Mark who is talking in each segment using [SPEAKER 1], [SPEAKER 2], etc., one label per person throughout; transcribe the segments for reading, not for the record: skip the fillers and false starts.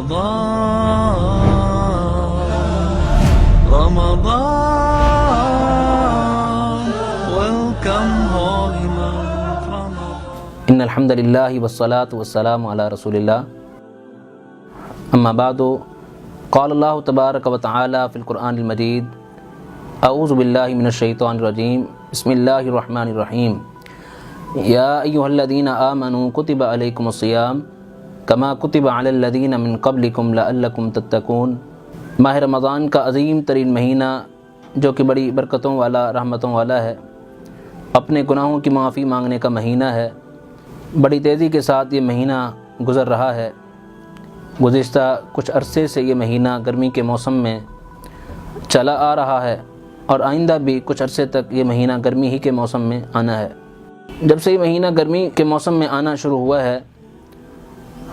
[SPEAKER 1] Ramadan, welcome holy month Ramadan.
[SPEAKER 2] إن الحمد لله والصلاة والسلام على رسول الله أما بعد قال الله تبارك وتعالى في القرآن المجيد أعوذ بالله من الشيطان الرجيم بسم الله الرحمن الرحيم يا أيها الذين آمنوا كتب عليكم الصيام كما كتب على الذين من قبلكم لعلكم تتقون۔ ماہ رمضان کا عظیم ترین مہینہ جو کہ بڑی برکتوں والا رحمتوں والا ہے، اپنے گناہوں کی معافی مانگنے کا مہینہ ہے۔ بڑی تیزی کے ساتھ یہ مہینہ گزر رہا ہے۔ گزشتہ کچھ عرصے سے یہ مہینہ گرمی کے موسم میں چلا آ رہا ہے اور آئندہ بھی کچھ عرصے تک یہ مہینہ گرمی ہی کے موسم میں آنا ہے۔ جب سے یہ مہینہ گرمی کے موسم میں آنا شروع ہوا ہے،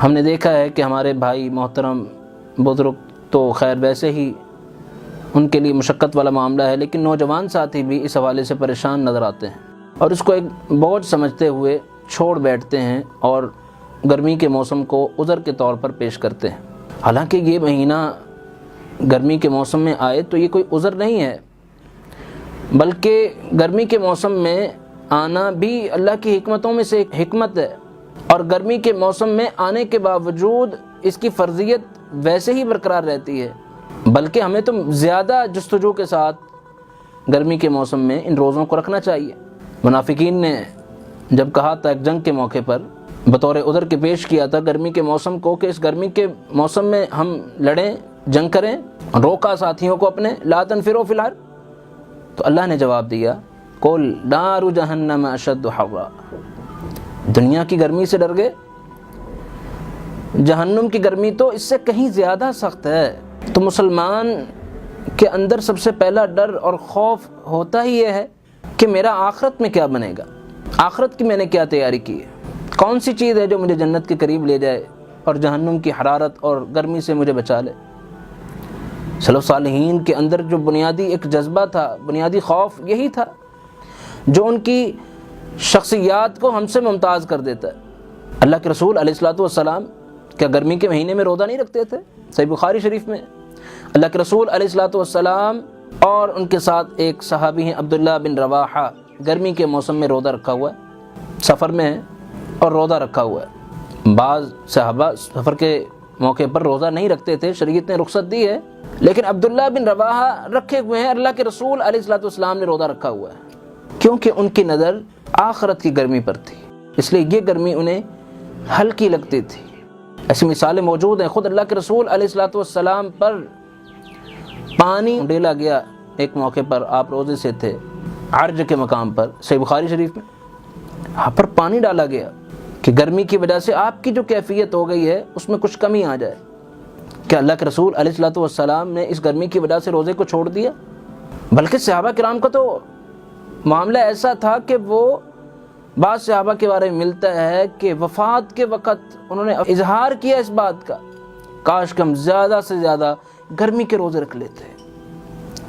[SPEAKER 2] ہم نے دیکھا ہے کہ ہمارے بھائی محترم بزرگ تو خیر ویسے ہی ان کے لیے مشقت والا معاملہ ہے، لیکن نوجوان ساتھی بھی اس حوالے سے پریشان نظر آتے ہیں اور اس کو ایک بوجھ سمجھتے ہوئے چھوڑ بیٹھتے ہیں اور گرمی کے موسم کو عذر کے طور پر پیش کرتے ہیں۔ حالانکہ یہ مہینہ گرمی کے موسم میں آئے تو یہ کوئی عذر نہیں ہے، بلکہ گرمی کے موسم میں آنا بھی اللہ کی حکمتوں میں سے ایک حکمت ہے، اور گرمی کے موسم میں آنے کے باوجود اس کی فرضیت ویسے ہی برقرار رہتی ہے، بلکہ ہمیں تو زیادہ جستجو کے ساتھ گرمی کے موسم میں ان روزوں کو رکھنا چاہیے۔ منافقین نے جب کہا تھا ایک جنگ کے موقع پر بطور عذر کے پیش کیا تھا گرمی کے موسم کو کہ اس گرمی کے موسم میں ہم لڑیں، جنگ کریں، روکا ساتھیوں کو اپنے لا تنفروا فی الحر، تو اللہ نے جواب دیا قل نار جہنم اشد حرا، دنیا کی گرمی سے ڈر گئے، جہنم کی گرمی تو اس سے کہیں زیادہ سخت ہے۔ تو مسلمان کے اندر سب سے پہلا ڈر اور خوف ہوتا ہی یہ ہے کہ میرا آخرت میں کیا بنے گا، آخرت کی میں نے کیا تیاری کی ہے، کون سی چیز ہے جو مجھے جنت کے قریب لے جائے اور جہنم کی حرارت اور گرمی سے مجھے بچا لے۔ سلف صالحین کے اندر جو بنیادی ایک جذبہ تھا، بنیادی خوف یہی تھا جو ان کی شخصیات کو ہم سے ممتاز کر دیتا ہے۔ اللہ کے رسول علیہ الصلوۃ والسلام کیا گرمی کے مہینے میں روزہ نہیں رکھتے تھے؟ صحیح بخاری شریف میں اللہ کے رسول علیہ الصلوۃ والسلام اور ان کے ساتھ ایک صحابی ہیں عبداللہ بن رواحہ، گرمی کے موسم میں روزہ رکھا ہوا ہے، سفر میں ہے اور روزہ رکھا ہوا ہے۔ بعض صحابہ سفر کے موقع پر روزہ نہیں رکھتے تھے، شریعت نے رخصت دی ہے، لیکن عبداللہ بن رواحہ رکھے ہوئے ہیں، اللہ کے رسول علیہ الصلوۃ والسلام نے روزہ رکھا ہوا ہے، کیونکہ ان کی نظر آخرت کی گرمی پر تھی، اس لیے یہ گرمی انہیں ہلکی لگتی تھی۔ ایسی مثالیں موجود ہیں، خود اللہ کے رسول علیہ الصلوۃ والسلام پر پانی ڈالا گیا، ایک موقع پر آپ روزے سے تھے، عرج کے مقام پر، صحیح بخاری شریف میں وہاں پر پانی ڈالا گیا کہ گرمی کی وجہ سے آپ کی جو کیفیت ہو گئی ہے اس میں کچھ کمی آ جائے۔ کہ اللہ کے رسول علیہ الصلوۃ والسلام نے اس گرمی کی وجہ سے روزے کو چھوڑ دیا؟ بلکہ صحابہ کرام کا تو معاملہ ایسا تھا کہ وہ بعض صحابہ کے بارے میں ملتا ہے کہ وفات کے وقت انہوں نے اظہار کیا اس بات کا کاش کہ ہم زیادہ سے زیادہ گرمی کے روزے رکھ لیتے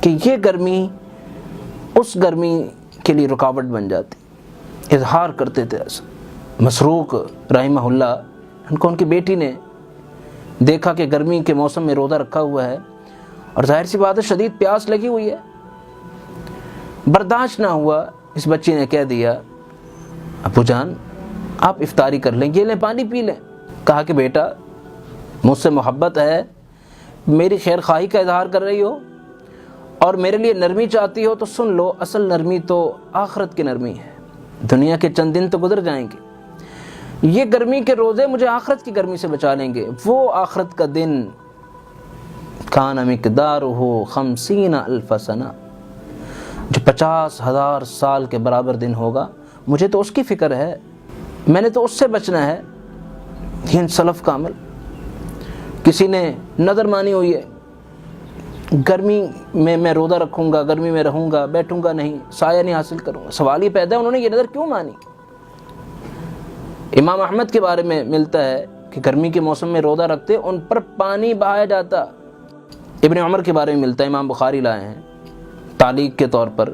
[SPEAKER 2] کہ یہ گرمی اس گرمی کے لیے رکاوٹ بن جاتی۔ اظہار کرتے تھے ایسا۔ مسروق رحمہ اللہ ان کی بیٹی نے دیکھا کہ گرمی کے موسم میں روزہ رکھا ہوا ہے اور ظاہر سی بات ہے شدید پیاس لگی ہوئی ہے، برداشت نہ ہوا، اس بچی نے کہہ دیا ابو جان آپ افطاری کر لیں، یہ لیں پانی پی لیں۔ کہا کہ بیٹا مجھ سے محبت ہے، میری خیر خواہی کا اظہار کر رہی ہو اور میرے لیے نرمی چاہتی ہو تو سن لو، اصل نرمی تو آخرت کی نرمی ہے، دنیا کے چند دن تو گزر جائیں گے، یہ گرمی کے روزے مجھے آخرت کی گرمی سے بچا لیں گے۔ وہ آخرت کا دن کان مقدارہ 50,000 سنہ، جو 50,000 سال کے برابر دن ہوگا، مجھے تو اس کی فکر ہے، میں نے تو اس سے بچنا ہے۔ یہ سلف کا عمل۔ کسی نے نظر مانی ہوئی ہے گرمی میں میں روزہ رکھوں گا، گرمی میں رہوں گا، بیٹھوں گا نہیں، سایہ نہیں حاصل کروں گا۔ سوال یہ پیدا ہے انہوں نے یہ نظر کیوں مانی؟ امام احمد کے بارے میں ملتا ہے کہ گرمی کے موسم میں روزہ رکھتے ان پر پانی بہایا جاتا۔ ابن عمر کے بارے میں ملتا ہے، امام بخاری لائے ہیں تعلیق کے طور پر،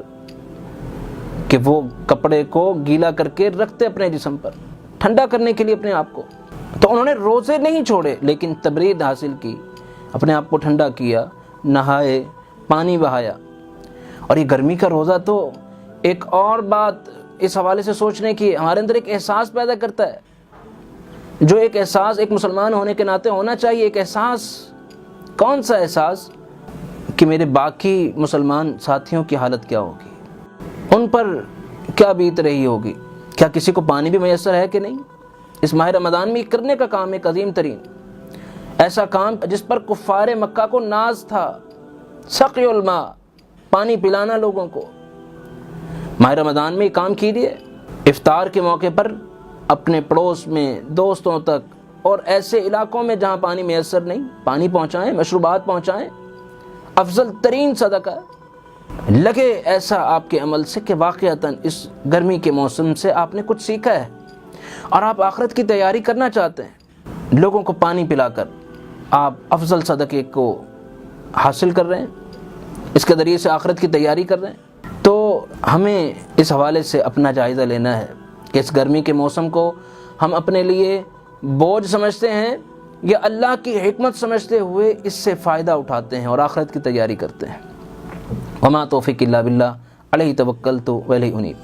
[SPEAKER 2] کہ وہ کپڑے کو گیلا کر کے رکھتے اپنے جسم پر ٹھنڈا کرنے کے لیے اپنے آپ کو، تو انہوں نے روزے نہیں چھوڑے لیکن تبرید حاصل کی، اپنے آپ کو ٹھنڈا کیا، نہائے، پانی بہایا۔ اور یہ گرمی کا روزہ تو ایک اور بات اس حوالے سے سوچنے کی، ہمارے اندر ایک احساس پیدا کرتا ہے، جو ایک احساس ایک مسلمان ہونے کے ناطے ہونا چاہیے۔ ایک احساس، کون سا احساس؟ کہ میرے باقی مسلمان ساتھیوں کی حالت کیا ہوگی، ان پر کیا بیت رہی ہوگی، کیا کسی کو پانی بھی میسر ہے کہ نہیں۔ اس ماہ رمضان میں کرنے کا کام ایک عظیم ترین ایسا کام جس پر کفار مکہ کو ناز تھا، سقی الماء، پانی پلانا لوگوں کو۔ ماہ رمضان میں یہ کام کیجیے، افطار کے موقع پر اپنے پڑوس میں، دوستوں تک اور ایسے علاقوں میں جہاں پانی میسر نہیں، پانی پہنچائیں، مشروبات پہنچائیں۔ افضل ترین صدقہ لگے ایسا آپ کے عمل سے کہ واقعتاً اس گرمی کے موسم سے آپ نے کچھ سیکھا ہے اور آپ آخرت کی تیاری کرنا چاہتے ہیں۔ لوگوں کو پانی پلا کر آپ افضل صدقے کو حاصل کر رہے ہیں، اس کے ذریعے سے آخرت کی تیاری کر رہے ہیں۔ تو ہمیں اس حوالے سے اپنا جائزہ لینا ہے کہ اس گرمی کے موسم کو ہم اپنے لیے بوجھ سمجھتے ہیں یا اللہ کی حکمت سمجھتے ہوئے اس سے فائدہ اٹھاتے ہیں اور آخرت کی تیاری کرتے ہیں۔ وما توفیق الا باللہ علیہ توکلت و الیہ انیب۔